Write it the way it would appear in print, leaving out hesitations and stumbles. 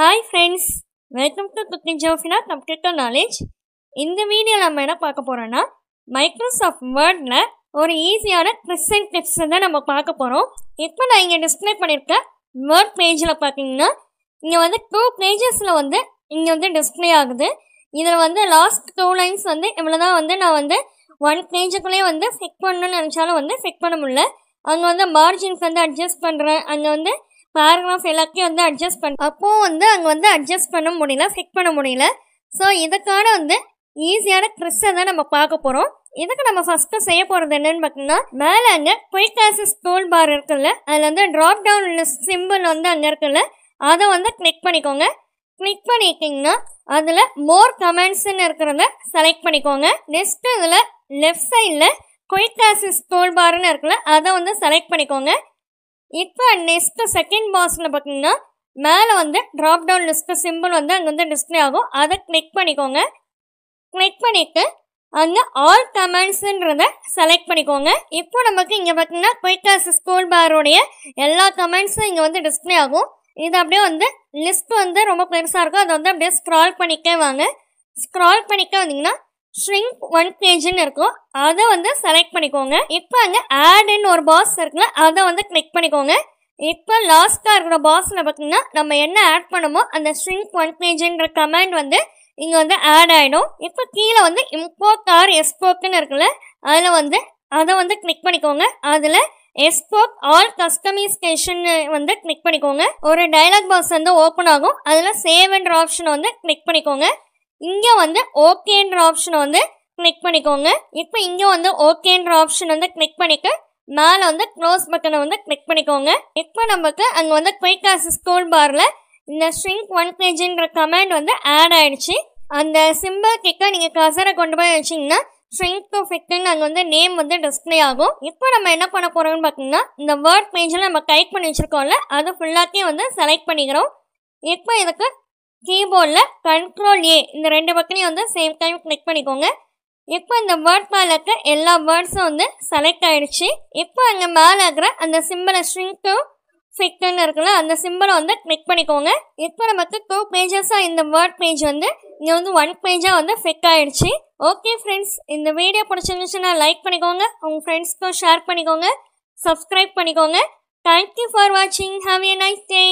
Hi friends, welcome to Cooking Jofina Computer Knowledge. இந்த வீடியோவில் நம்ம என்ன பார்க்க போகிறோன்னா மைக்ரோசாஃப்ட் வேர்டில் ஒரு ஈஸியான ட்ரிக்ஸ் அண்ட் டிப்ஸை தான் நம்ம பார்க்க போகிறோம். இப்போ நான் இங்கே டிஸ்பிளே பண்ணியிருக்கேன் வேர்ட் பேஜில் பார்த்தீங்கன்னா இங்கே வந்து 2 பேஜஸில் வந்து இங்கே வந்து டிஸ்பிளே ஆகுது. இதில் வந்து லாஸ்ட் 2 லைன்ஸ் வந்து இவ்வளோ தான் வந்து நான் வந்து 1 பேஜுக்குள்ளேயே வந்து ஃபிக் பண்ணணும்னு நினச்சாலும் வந்து ஃபிக் பண்ண முடியல. அங்கே வந்து மார்ஜின்ஸ் வந்து அட்ஜஸ்ட் பண்ணுறேன், அங்கே வந்து பேராகிராஃப் எல்லாத்தையும் வந்து அட்ஜஸ்ட் அப்போது வந்து அங்கே வந்து அட்ஜஸ்ட் பண்ண முடியல, ஃபிக் பண்ண முடியல. ஸோ இதுக்கான வந்து ஈஸியான ட்ரிக்ஸை தான் நம்ம பார்க்க போகிறோம். இதுக்கு நம்ம ஃபஸ்ட்டு செய்ய போகிறது என்னென்னு பார்த்தீங்கன்னா, மேலே அங்கே குயிக் ஆக்சஸ் டூல் பார் இருக்குல்ல, அதில் வந்து ட்ராப் டவுன் லிஸ்ட் சிம்பிள் வந்து அங்கே இருக்குல்ல, அதை வந்து கிளிக் பண்ணிக்கோங்க. கிளிக் பண்ணிக்கிட்டிங்கன்னா அதில் மோர் கமெண்ட்ஸ்ன்னு இருக்கிறத செலக்ட் பண்ணிக்கோங்க. நெக்ஸ்ட்டு இதில் லெஃப்ட் சைடில் குயிக் ஆக்சஸ் டூல் பார்னு இருக்குல்ல, அதை வந்து செலக்ட் பண்ணிக்கோங்க. இப்போ நெக்ஸ்ட்டு செகண்ட் பாக்ஸில் பார்த்தீங்கன்னா மேலே வந்து ட்ராப் டவுன் லிஸ்ட்டு சிம்பிள் வந்து அங்கே வந்து டிஸ்பிளே ஆகும், அதை கிளிக் பண்ணிக்கோங்க. கிளிக் பண்ணிவிட்டு அங்கே ஆல் கமெண்ட்ஸுன்றதை செலக்ட் பண்ணிக்கோங்க. இப்போ நமக்கு இங்கே பார்த்தீங்கன்னா குயிக் ஆக்சஸ் டூல் பாரோடைய எல்லா கமெண்ட்ஸும் இங்கே வந்து டிஸ்பிளே ஆகும். இது அப்படியே வந்து லிஸ்ட் வந்து ரொம்ப பெருசாக இருக்கும், அதை வந்து அப்படியே ஸ்க்ரால் பண்ணிக்க வாங்க. ஸ்க்ரால் பண்ணிக்க வந்தீங்கன்னா ஷ்ரிங்க் 1 பேஜ்னு இருக்கும், அதை வந்து செலக்ட் பண்ணிக்கோங்க. இப்போ அங்கே ஆட்னு ஒரு பாக்ஸ் இருக்குல்ல, அதை வந்து கிளிக் பண்ணிக்கோங்க. இப்போ லாஸ்ட்டாக இருக்கிற பாக்ஸில் பார்த்தீங்கன்னா நம்ம என்ன ஆட் பண்ணமோ அந்த ஷ்ரிங்க் 1 பேஜ்ன்ற கமெண்ட் வந்து இங்கே வந்து ஆட் ஆகிடும். இப்போ கீழே வந்து இம்போர்ட் ஆர் எக்ஸ்போர்ட்னு இருக்குல்ல, அதில் வந்து அதை வந்து கிளிக் பண்ணிக்கோங்க. அதில் எக்ஸ்போர்ட் ஆல் கஸ்டமைசேஷன் வந்து கிளிக் பண்ணிக்கோங்க. ஒரு டயலாக் பாக்ஸ் வந்து ஓப்பன் ஆகும், அதில் சேவ்ன்ற ஆப்ஷனை வந்து கிளிக் பண்ணிக்கோங்க. இங்கே வந்து ஓகேன்ற ஆப்ஷனை வந்து கிளிக் பண்ணிக்கோங்க. இப்போ இங்கே வந்து ஓகேன்ற ஆப்ஷன் வந்து கிளிக் பண்ணிட்டு மேலே வந்து க்ளோஸ் பட்டனை வந்து கிளிக் பண்ணிக்கோங்க. இப்போ நமக்கு அங்கே வந்து குயிக் ஆக்சஸ் டூல் பாரில் இந்த ஷ்ரிங்க் 1 பேஜ்ன்ற கமெண்ட் வந்து ஆட் ஆகிடுச்சு. அந்த சிம்பிள் கிட்ட நீங்கள் கசரை கொண்டு போய் வச்சிங்கன்னா ஷ்ரிங்க் டு ஃபிட்னு அங்கே வந்து நேம் வந்து டிஸ்பிளே ஆகும். இப்போ நம்ம என்ன பண்ண போகிறோம்னு பார்த்தீங்கன்னா இந்த வேர்ட் பேஜில் நம்ம டைப் பண்ணி வச்சுருக்கோம்ல, அது ஃபுல்லாத்தையும் வந்து செலக்ட் பண்ணிக்கிறோம். இப்போ இதுக்கு கீபோர்டில் Ctrl+A இந்த 2 பக்கத்தையும் வந்து சேம் டைம் கிளிக் பண்ணிக்கோங்க. இப்போ இந்த வேர்ட் மேலே இருக்க எல்லா வேர்ட்ஸும் வந்து செலக்ட் ஆகிடுச்சு. இப்போ அங்கே மேலே இருக்கிற அந்த சிம்பிளை ஷ்ரிங்க் டு ஃபிட்னு இருக்குல்ல, அந்த சிம்பிளை வந்து கிளிக் பண்ணிக்கோங்க. இப்போ நமக்கு 2 பேஜஸாக இந்த வேர்ட் பேஜ் வந்து இங்கே வந்து 1 பேஜாக வந்து ஃபிட் ஆகிடுச்சு. ஓகே ஃப்ரெண்ட்ஸ், இந்த வீடியோ பிடிச்சிருந்துச்சுன்னா லைக் பண்ணிக்கோங்க, உங்கள் ஃப்ரெண்ட்ஸ்க்கும் ஷேர் பண்ணிக்கோங்க, சப்ஸ்கிரைப் பண்ணிக்கோங்க. தேங்க்யூ ஃபார் வாட்சிங். Have a nice day.